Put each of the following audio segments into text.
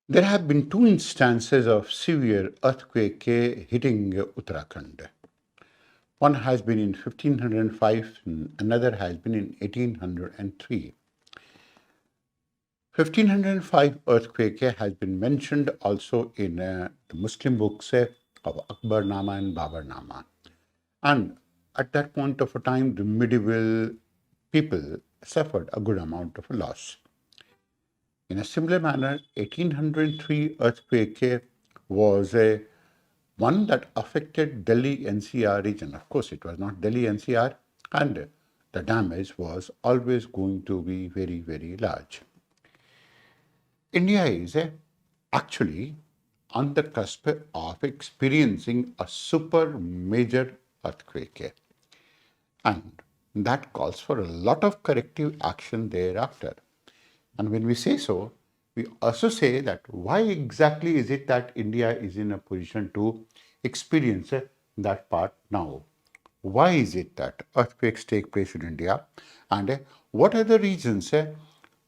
There have been two instances of severe earthquake hitting Uttarakhand. One has been in 1505, another has been in 1803. 1505 earthquake has been mentioned also in the Muslim books of Akbarnama and Babarnama. And at that point of a time, the medieval people suffered a good amount of loss. In a similar manner, 1803 earthquake was one that affected Delhi NCR region. Of course, it was not Delhi NCR, and the damage was always going to be very, very large. India is actually on the cusp of experiencing a super major earthquake, and that calls for a lot of corrective action thereafter. And when we say so, we also say that why exactly is it that India is in a position to experience that part now? Why is it that earthquakes take place in India? And what are the reasons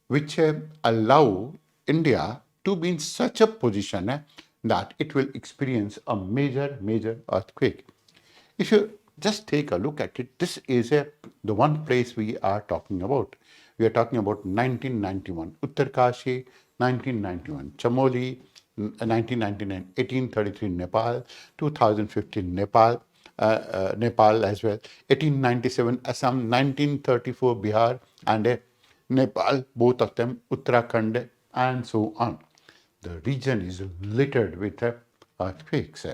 which allow India to be in such a position that it will experience a major earthquake? If you just take a look at it, this is the one place we are talking about. We are talking about 1991 Uttarkashi, 1991 Chamoli, 1999 1833 Nepal, 2015 Nepal as well, 1897 Assam, 1934 Bihar, and Nepal, both of them, Uttarakhand, and so on. The region is littered with earthquakes.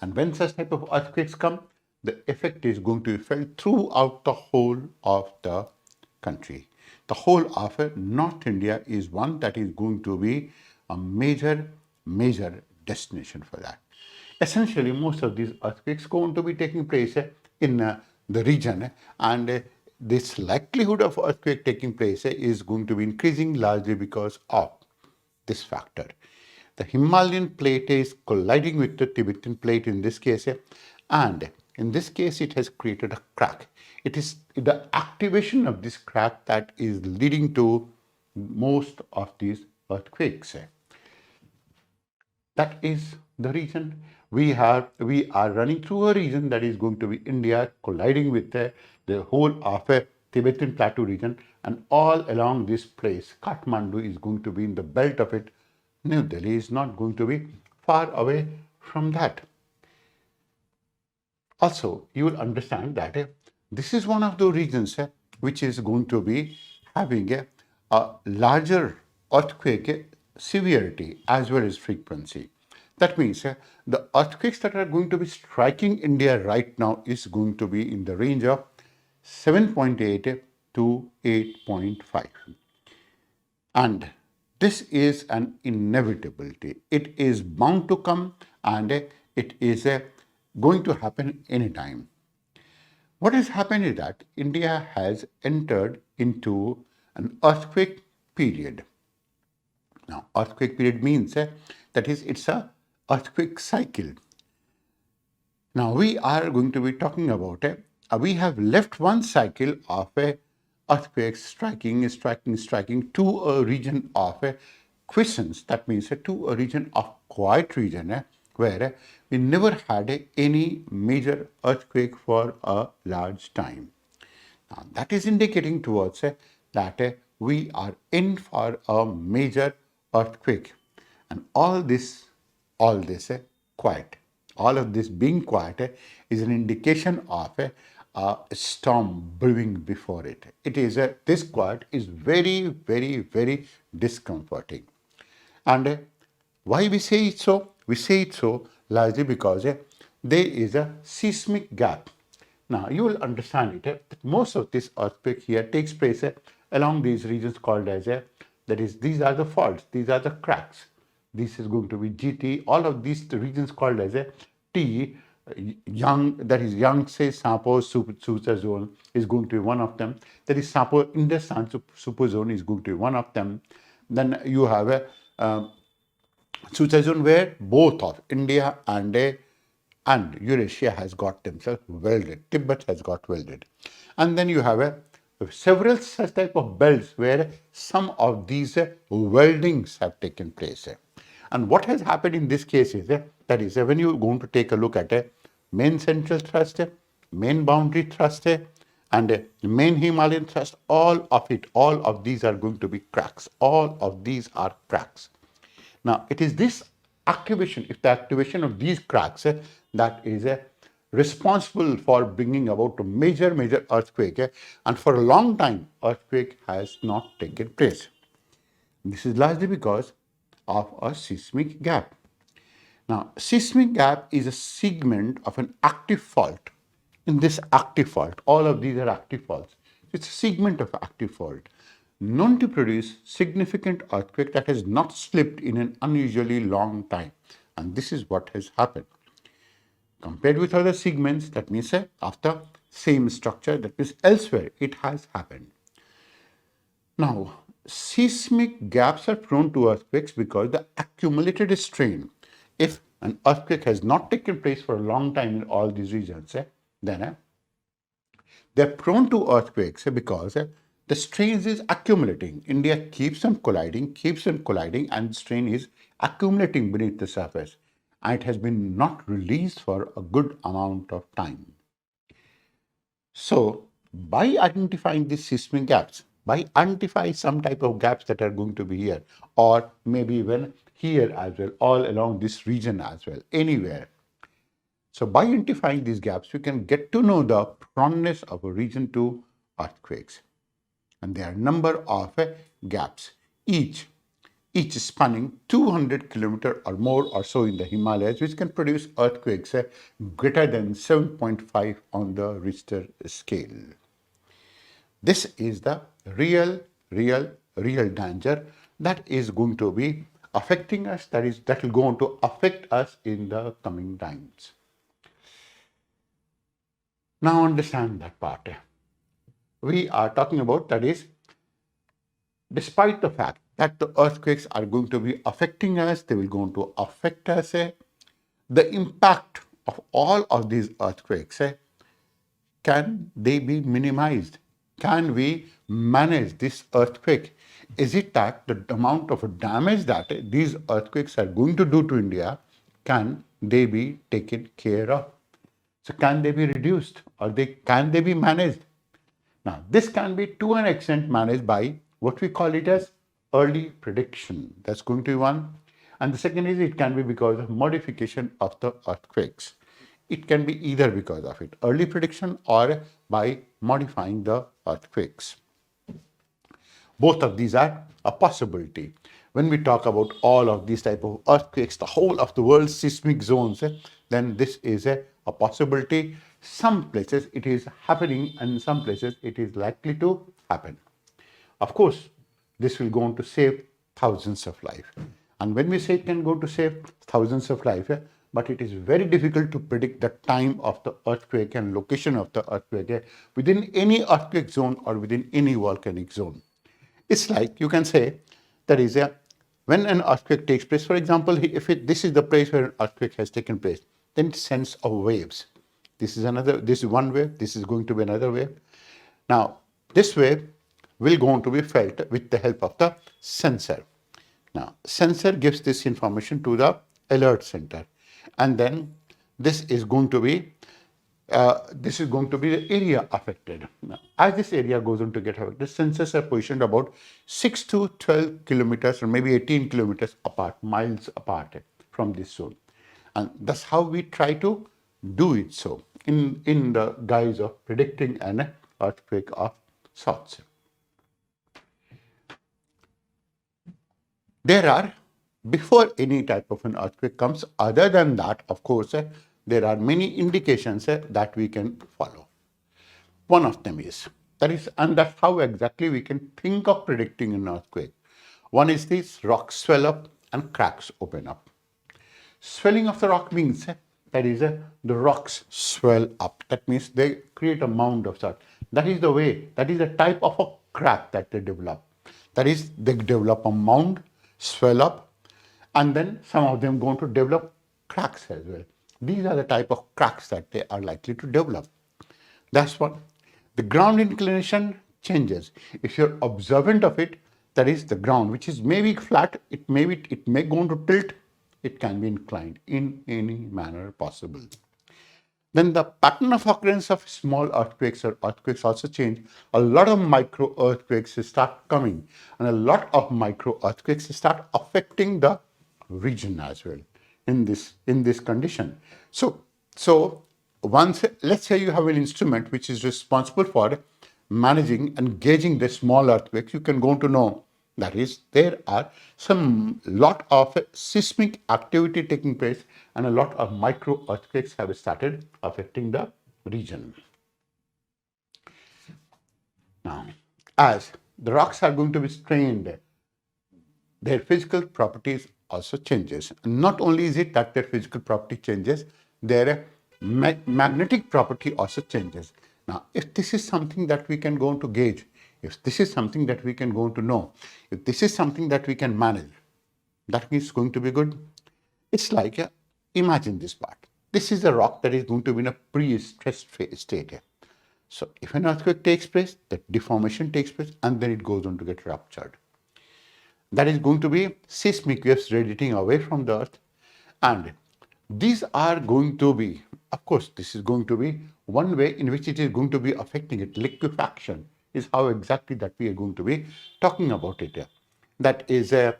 And when such type of earthquakes come, the effect is going to be felt throughout the whole of the country. The whole of North India is one that is going to be a major destination for that. Essentially, most of these earthquakes going to be taking place in the region, and this likelihood of earthquake taking place is going to be increasing largely because of this factor. The Himalayan plate is colliding with the Tibetan plate in this case, and in this case it has created a crack. It is the activation of this crack that is leading to most of these earthquakes. That is the region. We are running through a region that is going to be India colliding with the whole of a Tibetan plateau region, and all along this place, Kathmandu is going to be in the belt of it. New Delhi is not going to be far away from that. Also, you will understand that this is one of the regions which is going to be having a larger earthquake severity as well as frequency. That means the earthquakes that are going to be striking India right now is going to be in the range of 7.8 to 8.5. And this is an inevitability. It is bound to come, and it is going to happen anytime. What has happened is that India has entered into an earthquake period. Now, earthquake period means that is, it's a earthquake cycle. Now, we are going to be talking about we have left one cycle of earthquakes striking to a region of quiescence. That means to a region of quiet region where we never had any major earthquake for a large time. Now, that is indicating towards that we are in for a major earthquake, and all this quiet. All of this being quiet is an indication of a storm brewing before it. It is this quiet is very discomforting. And why we say it so? We say it so largely because there is a seismic gap. Now, you will understand it that most of this earthquake here takes place along these regions called as that is, these are the faults, these are the cracks. This is going to be GT. All of these regions called as a T, Yang, that is Yangtze Sapo super zone is going to be one of them. That is Sapo Indus super zone is going to be one of them. Then you have a super zone where both of India and Eurasia has got themselves welded. Tibet has got welded. And then you have several such type of belts where some of these weldings have taken place. And what has happened in this case is that is when you're going to take a look at a main central thrust, main boundary thrust, and main Himalayan thrust, all of these are going to be cracks. All of these are cracks. Now, it is this activation, if the activation of these cracks that is responsible for bringing about a major earthquake, and for a long time, earthquake has not taken place. This is largely because of a seismic gap. Now, seismic gap is a segment of an active fault. In this active fault, all of these are active faults. It's a segment of active fault known to produce significant earthquake that has not slipped in an unusually long time. And this is what has happened. Compared with other segments, that means after same structure, that means elsewhere, it has happened. Now, seismic gaps are prone to earthquakes because the accumulated strain, if an earthquake has not taken place for a long time in all these regions, then they're prone to earthquakes because the strain is accumulating. India keeps on colliding, and the strain is accumulating beneath the surface. And it has been not released for a good amount of time. So, by identifying these seismic gaps, by identifying some type of gaps that are going to be here, or maybe even here as well, all along this region as well, anywhere. So, by identifying these gaps, we can get to know the proneness of a region to earthquakes. And there are a number of gaps, each spanning 200 kilometers or more or so in the Himalayas, which can produce earthquakes greater than 7.5 on the Richter scale. This is the real danger that is going to be affecting us, that will go on to affect us in the coming times. Now understand that part. We are talking about, that is, despite the fact that the earthquakes are going to be affecting us, they will go on to affect us, the impact of all of these earthquakes, can they be minimized? Can we manage this earthquake? Is it that the amount of damage that these earthquakes are going to do to India, can they be taken care of? So can they be reduced, or can they be managed? Now, this can be to an extent managed by what we call it as early prediction. That's going to be one. And the second is, it can be because of modification of the earthquakes. It can be either because of it, early prediction, or by modifying the earthquakes. Both of these are a possibility. When we talk about all of these type of earthquakes, the whole of the world's seismic zones, then this is a possibility. Some places it is happening, and some places it is likely to happen. Of course, this will go on to save thousands of lives. And when we say it can go to save thousands of lives, but it is very difficult to predict the time of the earthquake and location of the earthquake within any earthquake zone or within any volcanic zone. It's like, you can say, that is when an earthquake takes place, for example, this is the place where an earthquake has taken place, then it sends waves. This is one wave, this is going to be another wave. Now, this wave will go on to be felt with the help of the sensor. Now, sensor gives this information to the alert center, and then this is going to be the area affected. Now, as this area goes on to get affected, sensors are positioned about 6 to 12 kilometers or maybe 18 kilometers apart, miles apart from this zone. And that's how we try to do it so, in the guise of predicting an earthquake of sorts. There are, before any type of an earthquake comes, other than that, of course, there are many indications that we can follow. One of them is, and that's how exactly we can think of predicting an earthquake. One is this: rocks swell up and cracks open up. Swelling of the rock means the rocks swell up. That means they create a mound of salt. That is the type of a crack that they develop. That is, they develop a mound, swell up, and then some of them go on to develop cracks as well. These are the type of cracks that they are likely to develop. That's one. The ground inclination changes. If you're observant of it, that is the ground, which is maybe flat, it may go into tilt, it can be inclined in any manner possible. Then the pattern of occurrence of small earthquakes or earthquakes also change. A lot of micro earthquakes start coming, and a lot of micro earthquakes start affecting the region as well in this condition. So once, let's say you have an instrument which is responsible for managing and gauging the small earthquakes, you can go to know that is, there are some lot of seismic activity taking place and a lot of micro earthquakes have started affecting the region. Now, as the rocks are going to be strained, their physical properties also changes. Not only is it that their physical property changes, their magnetic property also changes. Now, if this is something that we can go to gauge, if this is something that we can go to know, if this is something that we can manage, that is going to be good. It's like, imagine this part. This is a rock that is going to be in a pre-stressed state. So if an earthquake takes place, the deformation takes place, and then it goes on to get ruptured. That is going to be seismic waves radiating away from the earth, and these are going to be, of course, this is going to be one way in which it is going to be affecting it. Liquefaction is how exactly that we are going to be talking about it. That is the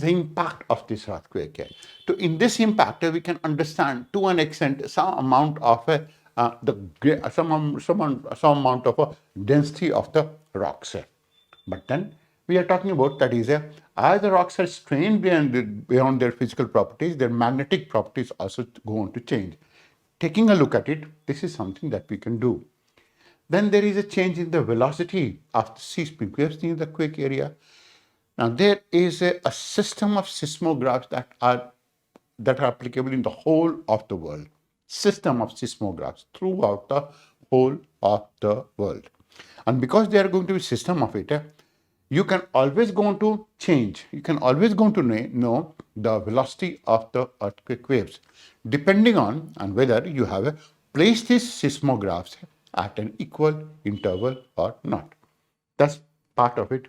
impact of this earthquake. So in this impact, we can understand to an extent some amount of some amount of density of the rocks. But then we are talking about that is as the rocks are strained beyond their physical properties, their magnetic properties also go on to change. Taking a look at it, this is something that we can do. Then there is a change in the velocity of the seismic waves in the quake area. Now there is a system of seismographs that are applicable in the whole of the world. System of seismographs throughout the whole of the world. And because they are going to be system of it, you can always go on to change. You can always go on to know the velocity of the earthquake waves, depending on whether you have placed these seismographs at an equal interval or not. That's part of it.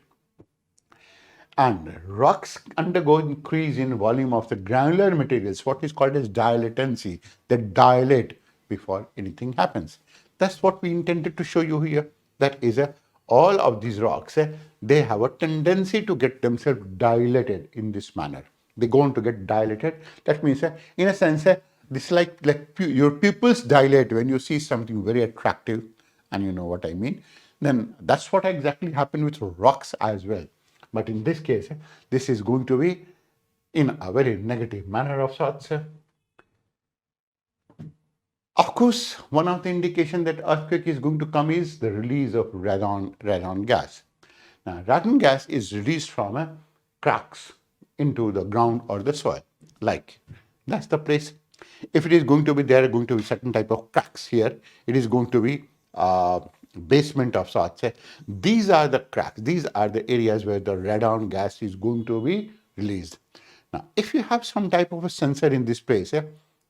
And rocks undergo increase in volume of the granular materials, what is called as dilatancy. They dilate before anything happens. That's what we intended to show you here. That is all of these rocks, they have a tendency to get themselves dilated in this manner. They go on to get dilated. That means, in a sense, this is like your pupils dilate when you see something very attractive, and you know what I mean. Then that's what exactly happened with rocks as well. But in this case, this is going to be in a very negative manner of sorts. Of course, one of the indications that earthquake is going to come is the release of radon gas. Now, radon gas is released from cracks into the ground or the soil. Like, that's the place. If it is going to be, there are going to be certain type of cracks here. It is going to be basement of sorts. These are the cracks. These are the areas where the radon gas is going to be released. Now, if you have some type of a sensor in this place,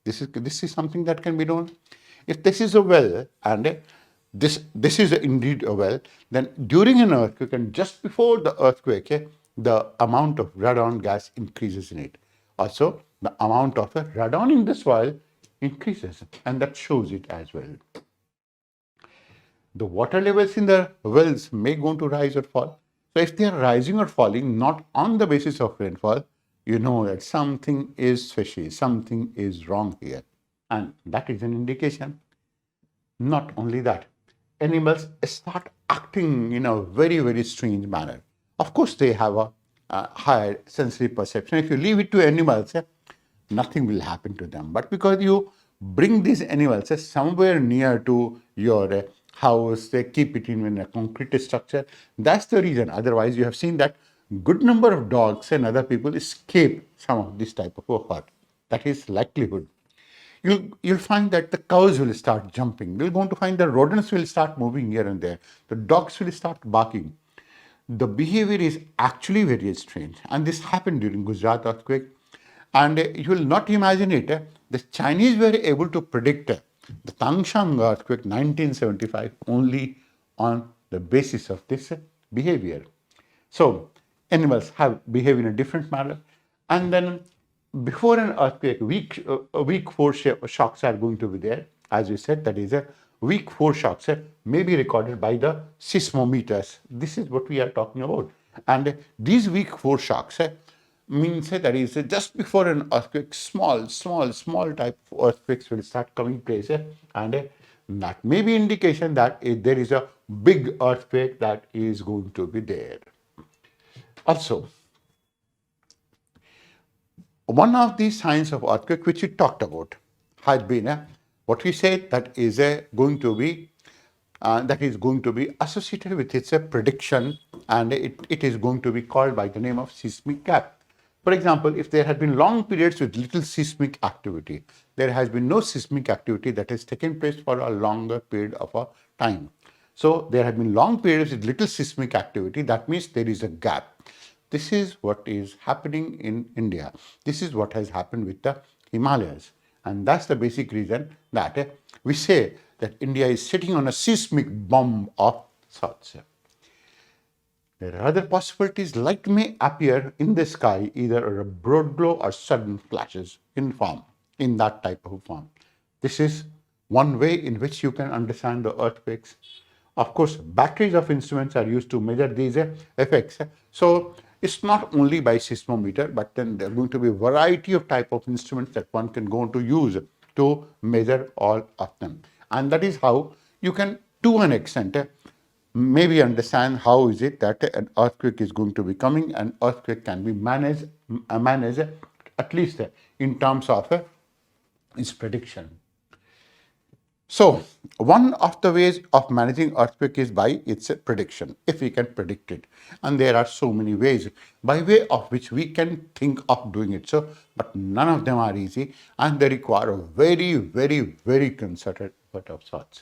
this is something that can be done. If this is a well and this is indeed a well, then during an earthquake and just before the earthquake, the amount of radon gas increases in it. Also, the amount of radon in the soil increases, and that shows it as well. The water levels in the wells may go to rise or fall. So if they are rising or falling not on the basis of rainfall, you know that something is fishy, something is wrong here. And that is an indication. Not only that, animals start acting in a very, very strange manner. Of course, they have a higher sensory perception. If you leave it to animals, nothing will happen to them. But because you bring these animals somewhere near to your house, they keep it in a concrete structure, that's the reason. Otherwise, you have seen that good number of dogs and other people escape some of this type of hurt. That is likelihood. You'll find that the cows will start jumping. You're going to find the rodents will start moving here and there. The dogs will start barking. The behavior is actually very strange. And this happened during Gujarat earthquake. And you will not imagine it. The Chinese were able to predict the Tangshan earthquake 1975 only on the basis of this behavior. So animals have behave in a different manner, and then before an earthquake, weak force shocks are going to be there. As we said, that is a weak force shocks may be recorded by the seismometers. This is what we are talking about, and these weak force shocks means that is just before an earthquake, small type of earthquakes will start coming place, and that may be indication that there is a big earthquake that is going to be there. Also, one of the signs of earthquake which we talked about has been what we said that is going to be associated with its prediction, and it is going to be called by the name of seismic gap. For example, if there had been long periods with little seismic activity, there has been no seismic activity that has taken place for a longer period of a time. So there have been long periods with little seismic activity. That means there is a gap. This is what is happening in India. This is what has happened with the Himalayas. And that's the basic reason that we say that India is sitting on a seismic bomb of sorts. There are other possibilities. Light may appear in the sky, either a broad glow or sudden flashes in that type of form. This is one way in which you can understand the earthquakes. Of course, batteries of instruments are used to measure these effects. So it's not only by seismometer, but then there are going to be a variety of type of instruments that one can go to use to measure all of them. And that is how you can, to an extent, maybe understand how is it that an earthquake is going to be coming, and earthquake can be managed at least in terms of its prediction. So one of the ways of managing earthquake is by its prediction, if we can predict it. And there are so many ways by way of which we can think of doing it. So, but none of them are easy, and they require a very concerted effort of sorts.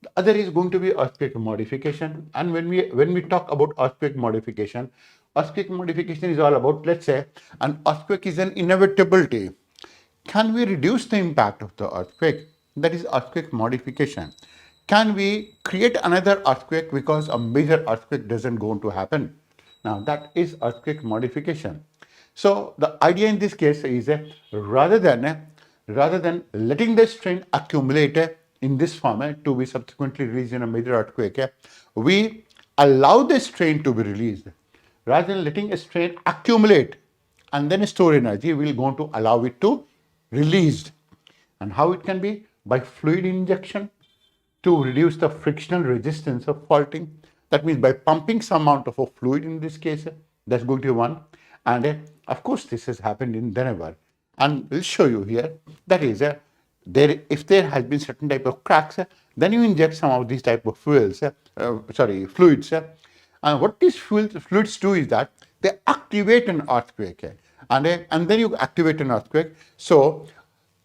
The other is going to be earthquake modification. And when we talk about earthquake modification is all about, let's say, an earthquake is an inevitability. Can we reduce the impact of the earthquake? That is earthquake modification. Can we create another earthquake because a major earthquake doesn't going to happen? Now that is earthquake modification. So the idea in this case is rather than letting the strain accumulate in this form to be subsequently released in a major earthquake, we allow the strain to be released. Rather than letting a strain accumulate and then store energy, we will going to allow it to released. And how it can be? By fluid injection to reduce the frictional resistance of faulting. That means by pumping some amount of a fluid in this case, that's going to be one. And of course, this has happened in Denver. And we'll show you here. That is, if there has been certain type of cracks, then you inject some of these type of fluids. And what these fluids do is that they activate an earthquake. And then you activate an earthquake. So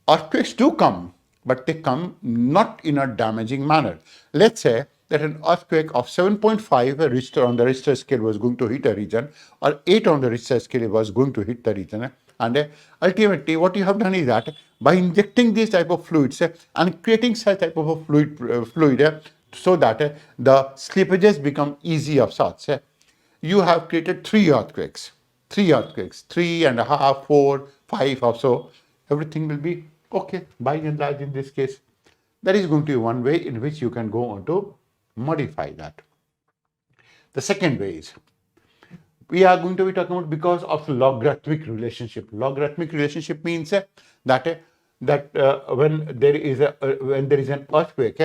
earthquakes do come, but they come not in a damaging manner. Let's say that an earthquake of 7.5 Richter on the Richter scale was going to hit a region, or 8 on the Richter scale was going to hit the region. And ultimately, what you have done is that by injecting these type of fluids and creating such type of a fluid so that the slippages become easy of sorts, you have created 3 earthquakes, 3.5, 4, 5 or so. Everything will be okay, by and large in this case. That is going to be one way in which you can go on to modify that. The second way is, we are going to be talking about because of logarithmic relationship. Logarithmic relationship means that when there is an earthquake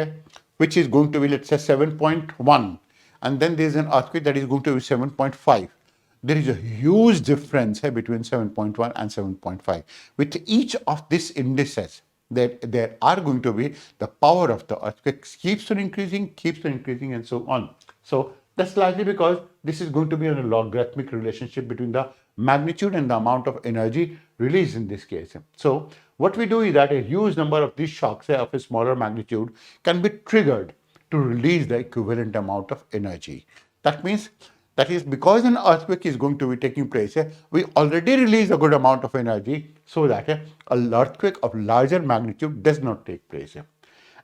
which is going to be, let's say, 7.1, and then there is an earthquake that is going to be 7.5. There is a huge difference between 7.1 and 7.5. With each of these indices, there are going to be the power of the earthquake keeps on increasing, and so on. So that's largely because this is going to be a logarithmic relationship between the magnitude and the amount of energy released in this case. So what we do is that a huge number of these shocks of a smaller magnitude can be triggered to release the equivalent amount of energy. That means, that is, because an earthquake is going to be taking place, we already release a good amount of energy so that an earthquake of larger magnitude does not take place.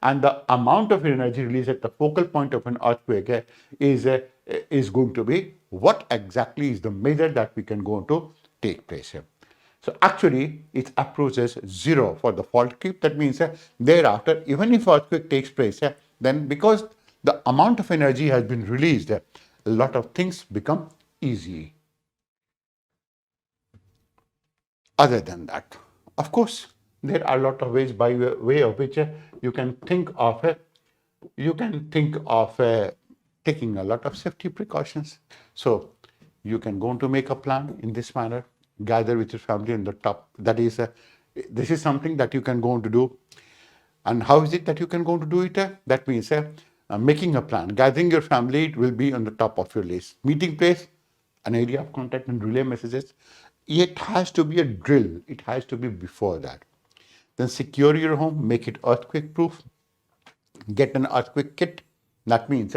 and the amount of energy released at the focal point of an earthquake is going to be what exactly is the measure that we can go to take place here. So actually, it approaches zero for the fault creep. That means thereafter, even if earthquake takes place, then because the amount of energy has been released, a lot of things become easy. Other than that, of course, there are a lot of ways by way of which you can think of taking a lot of safety precautions. So you can go to make a plan in this manner, gather with your family in the top. That is, this is something that you can go on to do. And how is it that you can go to do it? That means making a plan, gathering your family, it will be on the top of your list. Meeting place, an area of contact and relay messages. It has to be a drill. It has to be before that. Then secure your home, make it earthquake proof. Get an earthquake kit. That means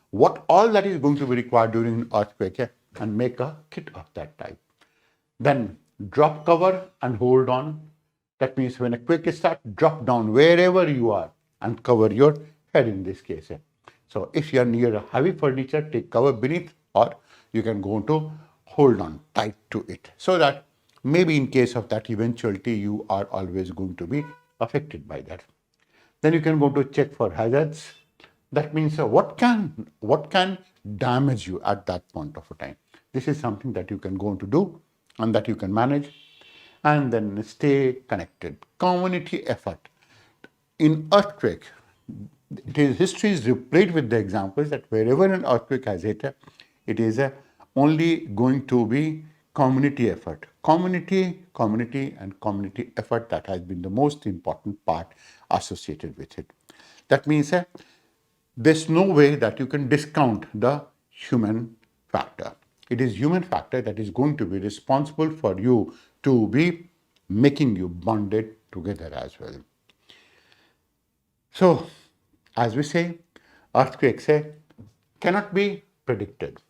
what all that is going to be required during an earthquake and make a kit of that type. Then drop cover and hold on. That means when a quake starts, drop down wherever you are and cover your head in this case. So if you are near a heavy furniture, take cover beneath, or you can go to hold on tight to it, so that maybe in case of that eventuality, you are always going to be affected by that. Then you can go to check for hazards. That means what can damage you at that point of a time. This is something that you can go on to do and that you can manage. And then stay connected. Community effort. In earthquake, history is replete with the examples that wherever an earthquake has hit, it is only going to be community effort. Community effort, that has been the most important part associated with it. That means there's no way that you can discount the human factor. It is human factor that is going to be responsible for you to be making you bonded together as well. So, as we say, earthquakes cannot be predicted.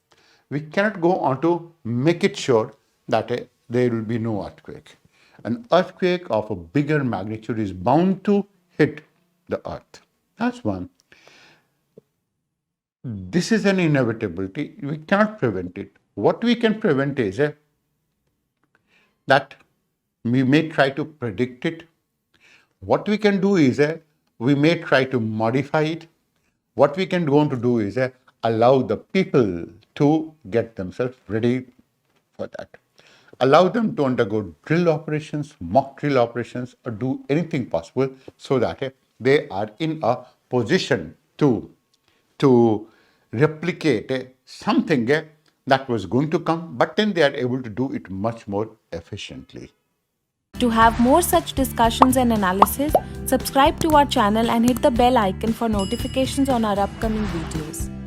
We cannot go on to make it sure that there will be no earthquake. An earthquake of a bigger magnitude is bound to hit the earth. That's one. This is an inevitability. We cannot prevent it. What we can prevent is that we may try to predict it. What we can do is we may try to modify it. What we can go on to do is allow the people to get themselves ready for that. Allow them to undergo drill operations, mock drill operations, or do anything possible so that they are in a position to replicate something that was going to come, but then they are able to do it much more efficiently. To have more such discussions and analysis, subscribe to our channel and hit the bell icon for notifications on our upcoming videos.